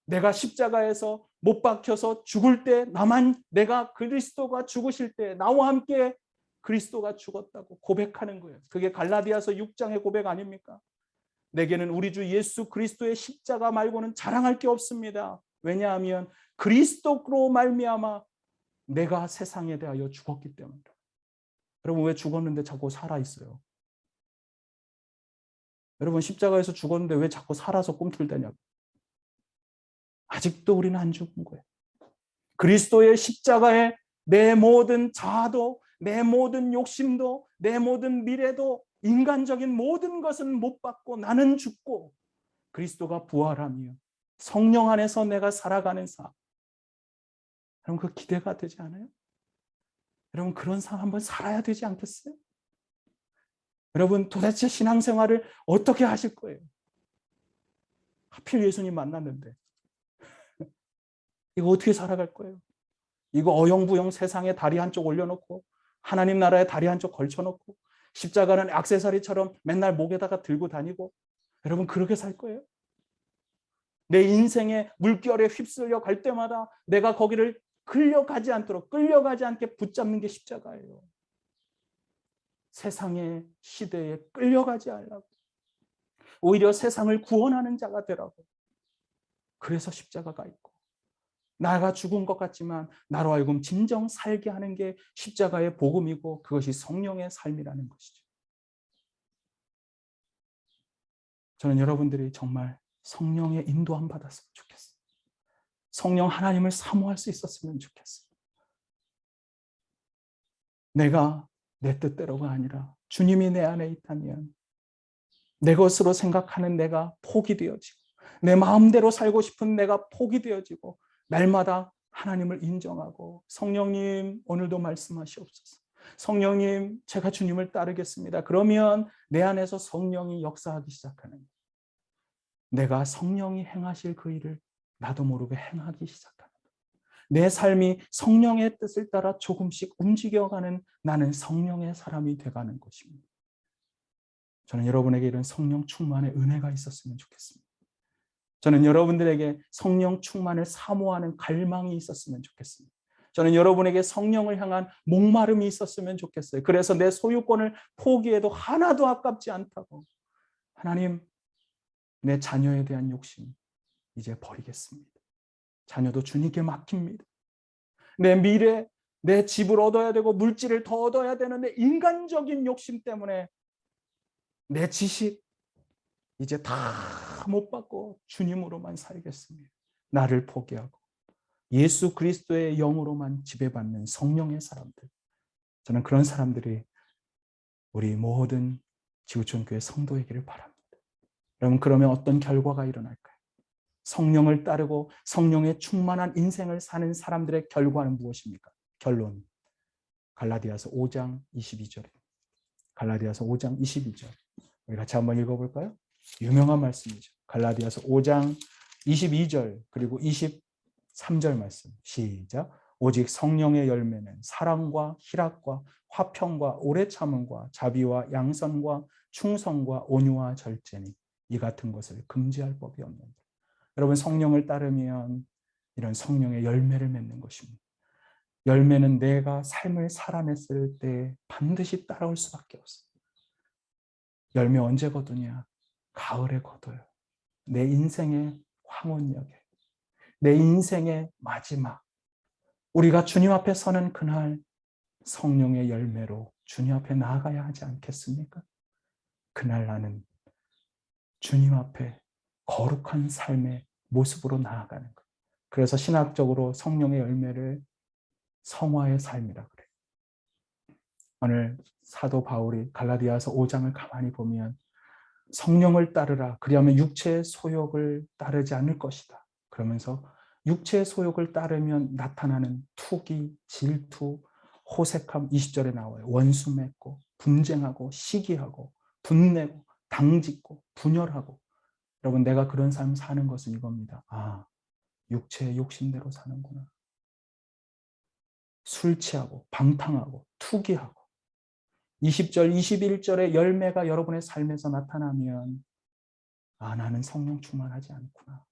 내가 십자가에서 못 박혀서 죽을 때 내가 그리스도가 죽으실 때 나와 함께 그리스도가 죽었다고 고백하는 거예요. 그게 갈라디아서 6장의 고백 아닙니까? 내게는 우리 주 예수 그리스도의 십자가 말고는 자랑할 게 없습니다. 왜냐하면 그리스도로 말미암아 내가 세상에 대하여 죽었기 때문이다. 여러분, 왜 죽었는데 자꾸 살아 있어요? 여러분, 십자가에서 죽었는데 왜 자꾸 살아서 꿈틀대냐고. 아직도 우리는 안 죽은 거예요. 그리스도의 십자가에 내 모든 자아도, 내 모든 욕심도, 내 모든 미래도, 인간적인 모든 것은 못 받고 나는 죽고 그리스도가 부활하며 성령 안에서 내가 살아가는 삶. 여러분, 그 기대가 되지 않아요? 여러분, 그런 삶 한번 살아야 되지 않겠어요? 여러분, 도대체 신앙생활을 어떻게 하실 거예요? 하필 예수님 만났는데 이거 어떻게 살아갈 거예요? 이거 어영부영 세상에 다리 한쪽 올려놓고 하나님 나라에 다리 한쪽 걸쳐놓고 십자가는 액세서리처럼 맨날 목에다가 들고 다니고, 여러분, 그렇게 살 거예요? 내 인생의 물결에 휩쓸려 갈 때마다 내가 거기를 끌려가지 않게 붙잡는 게 십자가예요. 세상의 시대에 끌려가지 않으라고. 오히려 세상을 구원하는 자가 되라고. 그래서 십자가가 있고, 나가 죽은 것 같지만 나로 하여금 진정 살게 하는 게 십자가의 복음이고, 그것이 성령의 삶이라는 것이죠. 저는 여러분들이 정말 성령의 인도함 받았으면 좋겠어요. 성령 하나님을 사모할 수 있었으면 좋겠어요. 내가 내 뜻대로가 아니라 주님이 내 안에 있다면 내 것으로 생각하는 내가 포기되어지고, 내 마음대로 살고 싶은 내가 포기되어지고, 날마다 하나님을 인정하고, 성령님 오늘도 말씀하시옵소서. 성령님, 제가 주님을 따르겠습니다. 그러면 내 안에서 성령이 역사하기 시작하는 거예요. 내가 성령이 행하실 그 일을 나도 모르게 행하기 시작하는 거예요. 내 삶이 성령의 뜻을 따라 조금씩 움직여가는, 나는 성령의 사람이 돼가는 것입니다. 저는 여러분에게 이런 성령 충만의 은혜가 있었으면 좋겠습니다. 저는 여러분들에게 성령 충만을 사모하는 갈망이 있었으면 좋겠습니다. 저는 여러분에게 성령을 향한 목마름이 있었으면 좋겠어요. 그래서 내 소유권을 포기해도 하나도 아깝지 않다고, 하나님, 내 자녀에 대한 욕심 이제 버리겠습니다. 자녀도 주님께 맡깁니다. 내 미래, 내 집을 얻어야 되고 물질을 더 얻어야 되는데 인간적인 욕심 때문에 내 지식 이제 다 못 받고 주님으로만 살겠습니다. 나를 포기하고 예수 그리스도의 영으로만 지배받는 성령의 사람들, 저는 그런 사람들이 우리 모든 지구촌교회 성도이기를 바랍니다. 여러분, 그러면 어떤 결과가 일어날까요? 성령을 따르고 성령의 충만한 인생을 사는 사람들의 결과는 무엇입니까? 결론, 갈라디아서 5장 22절입니다. 갈라디아서 5장 22절. 우리 같이 한번 읽어볼까요? 유명한 말씀이죠. 갈라디아서 5장 22절 그리고 23절 말씀. 시작. 오직 성령의 열매는 사랑과 희락과 화평과 오래 참음과 자비와 양선과 충성과 온유와 절제니 이 같은 것을 금지할 법이 없는다. 여러분, 성령을 따르면 이런 성령의 열매를 맺는 것입니다. 열매는 내가 삶을 살아냈을 때 반드시 따라올 수밖에 없어요. 열매 언제 거두냐? 가을에 거둬요. 내 인생의 황혼역에, 내 인생의 마지막, 우리가 주님 앞에 서는 그날 성령의 열매로 주님 앞에 나아가야 하지 않겠습니까? 그날 나는 주님 앞에 거룩한 삶의 모습으로 나아가는 거예요. 그래서 신학적으로 성령의 열매를 성화의 삶이라 그래요. 오늘 사도 바울이 갈라디아서 5장을 가만히 보면 성령을 따르라, 그리하면 육체의 소욕을 따르지 않을 것이다. 그러면서 육체의 소욕을 따르면 나타나는 투기, 질투, 호색함 20절에 나와요. 원수 맺고 분쟁하고 시기하고 분내고 당짓고 분열하고. 여러분, 내가 그런 삶 사는 것은 이겁니다. 아, 육체의 욕심대로 사는구나. 술 취하고 방탕하고 투기하고. 20절, 21절의 열매가 여러분의 삶에서 나타나면 아, 나는 성령 충만하지 않구나.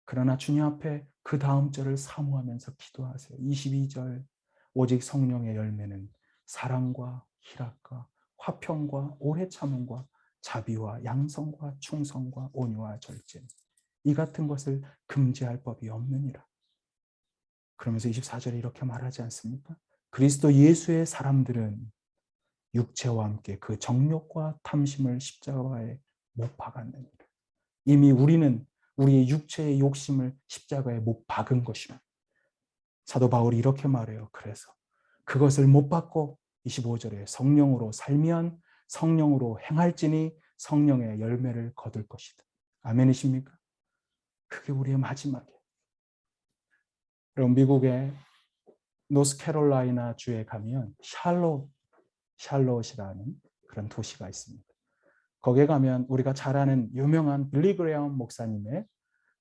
그러나 주님 앞에 그 다음 절을 사모하면서 기도하세요. 22절, 오직 성령의 열매는 사랑과 희락과 화평과 오래 참음과 자비와 양성과 충성과 온유와 절제, 이 같은 것을 금지할 법이 없느니라. 그러면서 24절에 이렇게 말하지 않습니까? 그리스도 예수의 사람들은 육체와 함께 그 정욕과 탐심을 십자가에 못 박았느니라. 이미 우리는 우리의 육체의 욕심을 십자가에 못 박은 것입니다. 사도 바울이 이렇게 말해요. 그래서 그것을 못 받고 25절에 성령으로 살면 성령으로 행할지니 성령의 열매를 거둘 것이다. 아멘이십니까? 그게 우리의 마지막이에요. 그럼 미국의 노스캐롤라이나 주에 가면 샬롯이라는 그런 도시가 있습니다. 거기에 가면 우리가 잘 아는 유명한 빌리 그레엄 목사님의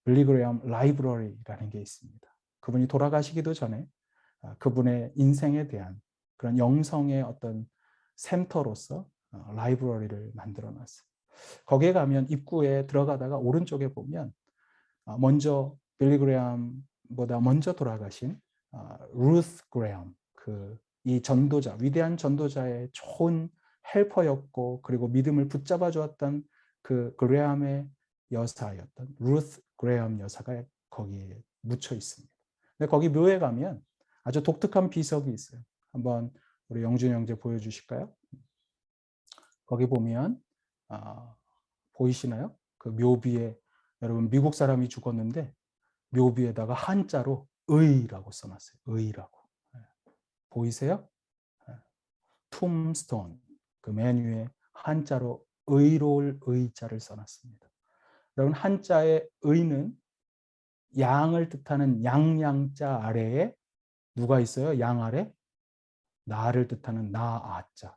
빌리 그레엄 라이브러리라는 게 있습니다. 그분이 돌아가시기도 전에 그분의 인생에 대한 그런 영성의 어떤 센터로서 라이브러리를 만들어 놨어요. 거기에 가면 입구에 들어가다가 오른쪽에 보면 먼저 빌리 그레엄보다 먼저 돌아가신 루스 그레엄, 이 전도자, 위대한 전도자의 좋은 헬퍼였고 그리고 믿음을 붙잡아 주었던 그 그레엄의 여사였던 루스 그레엄 여사가 거기에 묻혀 있습니다. 근데 거기 묘에 가면 아주 독특한 비석이 있어요. 한번 우리 영준 형제 보여주실까요? 거기 보면 보이시나요? 그 묘비에 여러분 미국 사람이 죽었는데 묘비에다가 한자로 의라고 써놨어요. 의라고. 보이세요? 툼스톤, 그 맨 위에 한자로 의로울 의자를 써놨습니다. 여러분, 한자의 의는 양을 뜻하는 양양자 아래에 누가 있어요? 양 아래? 나를 뜻하는 나아자.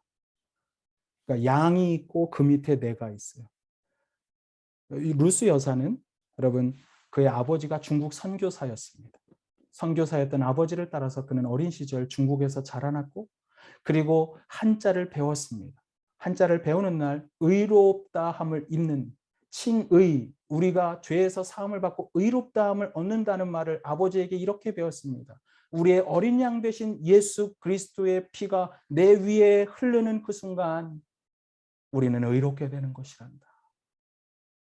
그러니까 양이 있고 그 밑에 내가 있어요. 이 루스 여사는 여러분, 그의 아버지가 중국 선교사였습니다. 선교사였던 아버지를 따라서 그는 어린 시절 중국에서 자라났고 그리고 한자를 배웠습니다. 한자를 배우는 날 의롭다함을 입는 칭의, 우리가 죄에서 사함을 받고 의롭다함을 얻는다는 말을 아버지에게 이렇게 배웠습니다. 우리의 어린 양 되신 예수 그리스도의 피가 내 위에 흐르는 그 순간 우리는 의롭게 되는 것이란다.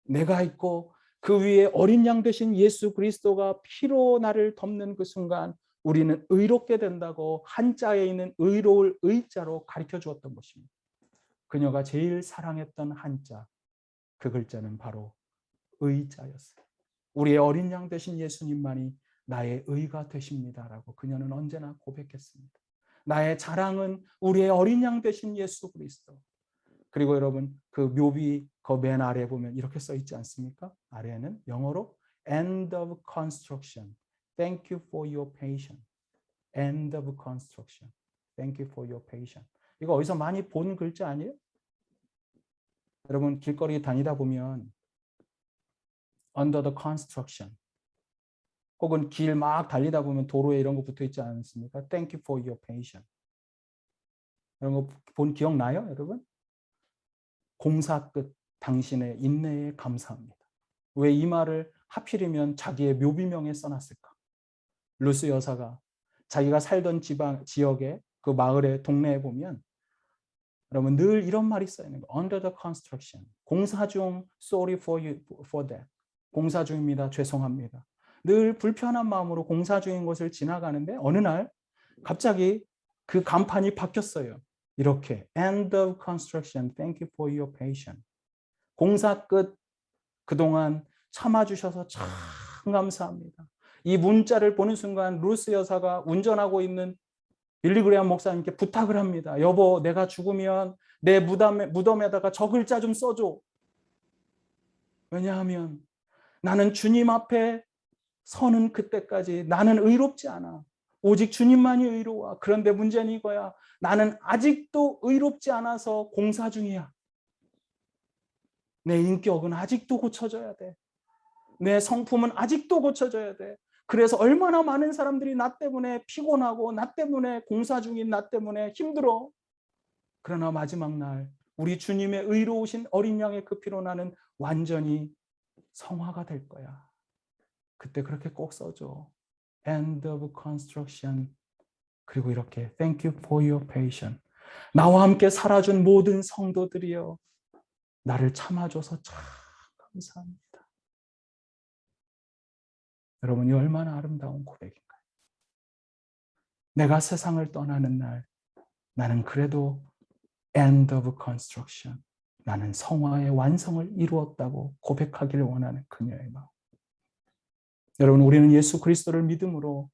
내가 있고 그 위에 어린 양 되신 예수 그리스도가 피로 나를 덮는 그 순간 우리는 의롭게 된다고 한자에 있는 의로울 의자로 가르쳐 주었던 것입니다. 그녀가 제일 사랑했던 한자, 그 글자는 바로 의자였어요. 우리의 어린 양 되신 예수님만이 나의 의가 되십니다라고 그녀는 언제나 고백했습니다. 나의 자랑은 우리의 어린 양 되신 예수 그리스도. 그리고 여러분, 그 묘비 그 맨 아래에 보면 이렇게 써 있지 않습니까? 아래에는 영어로 end of construction. Thank you for your patience. End of construction. Thank you for your patience. 이거 어디서 많이 본 글자 아니에요? 여러분, 길거리 다니다 보면 under the construction 혹은 길 막 달리다 보면 도로에 이런 거 붙어 있지 않습니까? Thank you for your patience. 이런 거 본 기억 나요, 여러분? 공사 끝 당신의 인내에 감사합니다. 왜 이 말을 하필이면 자기의 묘비명에 써놨을까? 루스 여사가 자기가 살던 지역에 그 마을의 동네에 보면 여러분 늘 이런 말이 써 있는 거예요. Under the construction. 공사 중 sorry for that. 공사 중입니다. 죄송합니다. 늘 불편한 마음으로 공사 중인 곳을 지나가는데 어느 날 갑자기 그 간판이 바뀌었어요. 이렇게 End of construction. Thank you for your patience. 공사 끝 그동안 참아주셔서 참 감사합니다. 이 문자를 보는 순간 루스 여사가 운전하고 있는 빌리 그레엄 목사님께 부탁을 합니다. 여보, 내가 죽으면 내 무덤에다가 저 글자 좀 써줘. 왜냐하면 나는 주님 앞에 서는 그때까지 나는 의롭지 않아. 오직 주님만이 의로워. 그런데 문제는 이거야. 나는 아직도 의롭지 않아서 공사 중이야. 내 인격은 아직도 고쳐져야 돼. 내 성품은 아직도 고쳐져야 돼. 그래서 얼마나 많은 사람들이 나 때문에 피곤하고 나 때문에 공사 중인 나 때문에 힘들어. 그러나 마지막 날 우리 주님의 의로우신 어린 양의 그 피로 나는 완전히 성화가 될 거야. 그때 그렇게 꼭 써줘. End of construction. 그리고 이렇게 Thank you for your patience. 나와 함께 살아준 모든 성도들이여, 나를 참아줘서 참 감사합니다. 여러분, 이 얼마나 아름다운 고백인가요? 내가 세상을 떠나는 날, 나는 그래도 End of construction. 나는 성화의 완성을 이루었다고 고백하기를 원하는 그녀의 마음. 여러분, 우리는 예수 그리스도를 믿음으로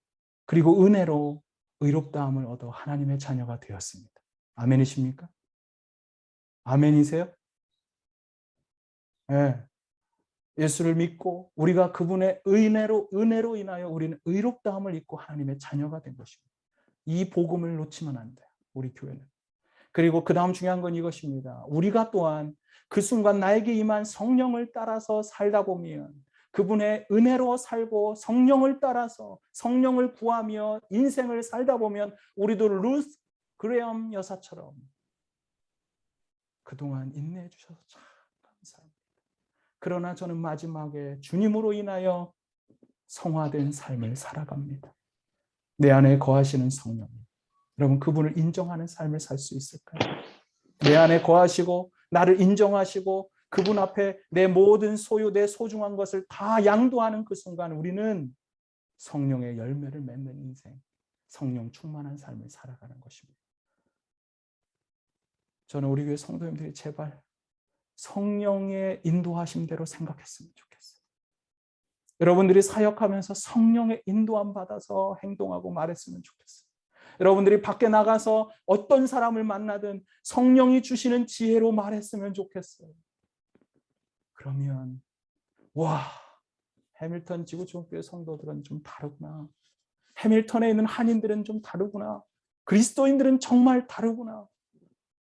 그리고 은혜로 의롭다함을 얻어 하나님의 자녀가 되었습니다. 아멘이십니까? 아멘이세요? 네. 예수를 믿고 우리가 그분의 은혜로 인하여 우리는 의롭다함을 입고 하나님의 자녀가 된 것입니다. 이 복음을 놓치면 안 돼요, 우리 교회는. 그리고 그 다음 중요한 건 이것입니다. 우리가 또한 그 순간 나에게 임한 성령을 따라서 살다 보면, 그분의 은혜로 살고 성령을 따라서 성령을 구하며 인생을 살다 보면 우리도 루스 그레엄 여사처럼 그동안 인내해 주셔서 참 감사합니다. 그러나 저는 마지막에 주님으로 인하여 성화된 삶을 살아갑니다. 내 안에 거하시는 성령, 여러분, 그분을 인정하는 삶을 살 수 있을까요? 내 안에 거하시고 나를 인정하시고 그분 앞에 내 모든 소유, 내 소중한 것을 다 양도하는 그 순간 우리는 성령의 열매를 맺는 인생, 성령 충만한 삶을 살아가는 것입니다. 저는 우리 교회 성도님들이 제발 성령의 인도하심대로 생각했으면 좋겠어요. 여러분들이 사역하면서 성령의 인도함 받아서 행동하고 말했으면 좋겠어요. 여러분들이 밖에 나가서 어떤 사람을 만나든 성령이 주시는 지혜로 말했으면 좋겠어요. 그러면 와, 해밀턴 지구촌교회 성도들은 좀 다르구나. 해밀턴에 있는 한인들은 좀 다르구나. 그리스도인들은 정말 다르구나.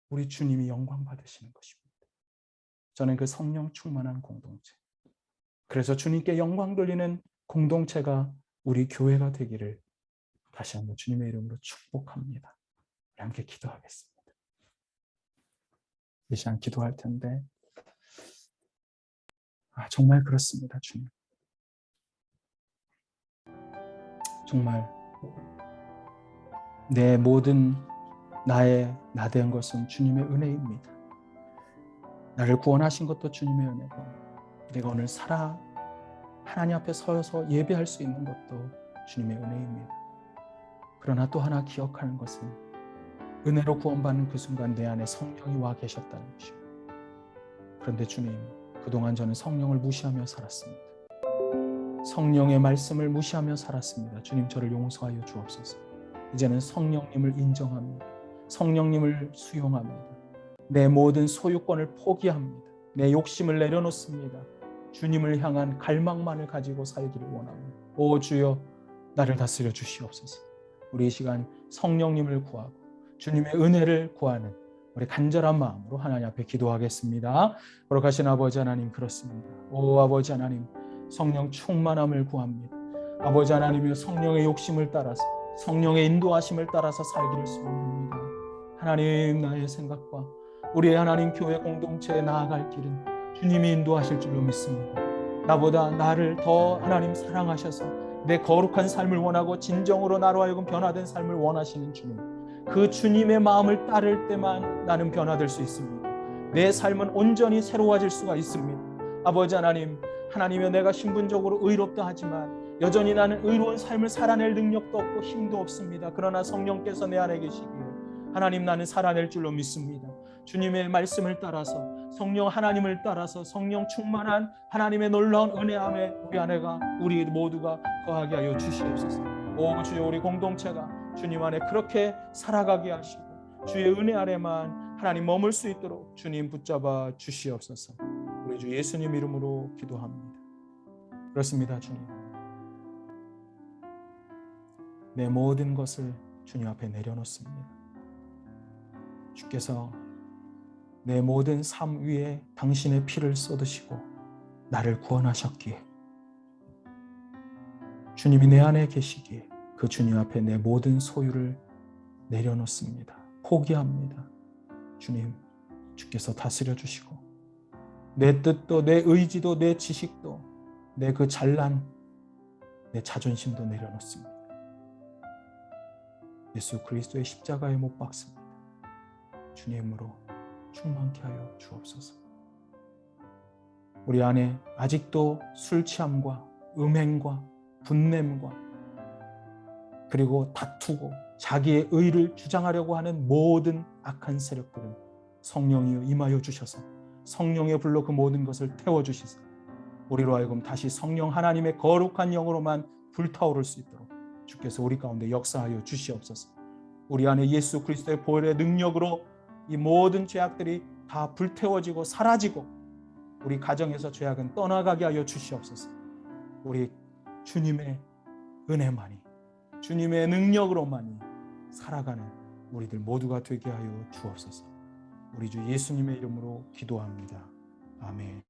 우리 주님이 영광 받으시는 것입니다. 저는 그 성령 충만한 공동체, 그래서 주님께 영광 돌리는 공동체가 우리 교회가 되기를 다시 한번 주님의 이름으로 축복합니다. 함께 기도하겠습니다. 이 시간 기도할 텐데, 정말 그렇습니다. 주님, 정말 내 모든 나의 나된 것은 주님의 은혜입니다. 나를 구원하신 것도 주님의 은혜고, 내가 오늘 하나님 앞에 서서 예배할 수 있는 것도 주님의 은혜입니다. 그러나 또 하나 기억하는 것은 은혜로 구원받는 그 순간 내 안에 성령이 와 계셨다는 것입니다. 그런데 주님, 그동안 저는 성령을 무시하며 살았습니다. 성령의 말씀을 무시하며 살았습니다. 주님, 저를 용서하여 주옵소서. 이제는 성령님을 인정합니다. 성령님을 수용합니다. 내 모든 소유권을 포기합니다. 내 욕심을 내려놓습니다. 주님을 향한 갈망만을 가지고 살기를 원합니다. 오 주여, 나를 다스려 주시옵소서. 우리 이 시간 성령님을 구하고 주님의 은혜를 구하는 우리 간절한 마음으로 하나님 앞에 기도하겠습니다. 거룩하신 아버지 하나님, 그렇습니다. 오 아버지 하나님, 성령 충만함을 구합니다. 아버지 하나님의 성령의 욕심을 따라서, 성령의 인도하심을 따라서 살기를 소원합니다. 하나님, 나의 생각과 우리의 하나님 교회 공동체에 나아갈 길은 주님이 인도하실 줄로 믿습니다. 나보다 나를 더 하나님 사랑하셔서 내 거룩한 삶을 원하고 진정으로 나로 하여금 변화된 삶을 원하시는 주님, 그 주님의 마음을 따를 때만 나는 변화될 수 있습니다. 내 삶은 온전히 새로워질 수가 있습니다. 아버지 하나님, 하나님의 내가 신분적으로 의롭다 하지만 여전히 나는 의로운 삶을 살아낼 능력도 없고 힘도 없습니다. 그러나 성령께서 내 안에 계시기에 하나님, 나는 살아낼 줄로 믿습니다. 주님의 말씀을 따라서, 성령 하나님을 따라서 성령 충만한 하나님의 놀라운 은혜 안에 우리 모두가 거하게 하여 주시옵소서. 오 주여, 우리 공동체가 주님 안에 그렇게 살아가게 하시고 주의 은혜 아래만 하나님 머물 수 있도록 주님 붙잡아 주시옵소서. 우리 주 예수님 이름으로 기도합니다. 그렇습니다. 주님, 내 모든 것을 주님 앞에 내려놓습니다. 주께서 내 모든 삶 위에 당신의 피를 쏟으시고 나를 구원하셨기에, 주님이 내 안에 계시기에 그 주님 앞에 내 모든 소유를 내려놓습니다. 포기합니다. 주님, 주께서 다스려 주시고 내 뜻도 내 의지도 내 지식도 내 그 잘난 내 자존심도 내려놓습니다. 예수 그리스도의 십자가에 못 박습니다. 주님으로 충만케 하여 주옵소서. 우리 안에 아직도 술 취함과 음행과 분냄과 그리고 다투고 자기의 의를 주장하려고 하는 모든 악한 세력들은 성령이여 임하여 주셔서 성령의 불로 그 모든 것을 태워주시사 우리로 하여금 다시 성령 하나님의 거룩한 영으로만 불타오를 수 있도록 주께서 우리 가운데 역사하여 주시옵소서. 우리 안에 예수 그리스도의 보혈의 능력으로 이 모든 죄악들이 다 불태워지고 사라지고 우리 가정에서 죄악은 떠나가게 하여 주시옵소서. 우리 주님의 은혜만이, 주님의 능력으로만이 살아가는 우리들 모두가 되게 하여 주옵소서. 우리 주 예수님의 이름으로 기도합니다. 아멘.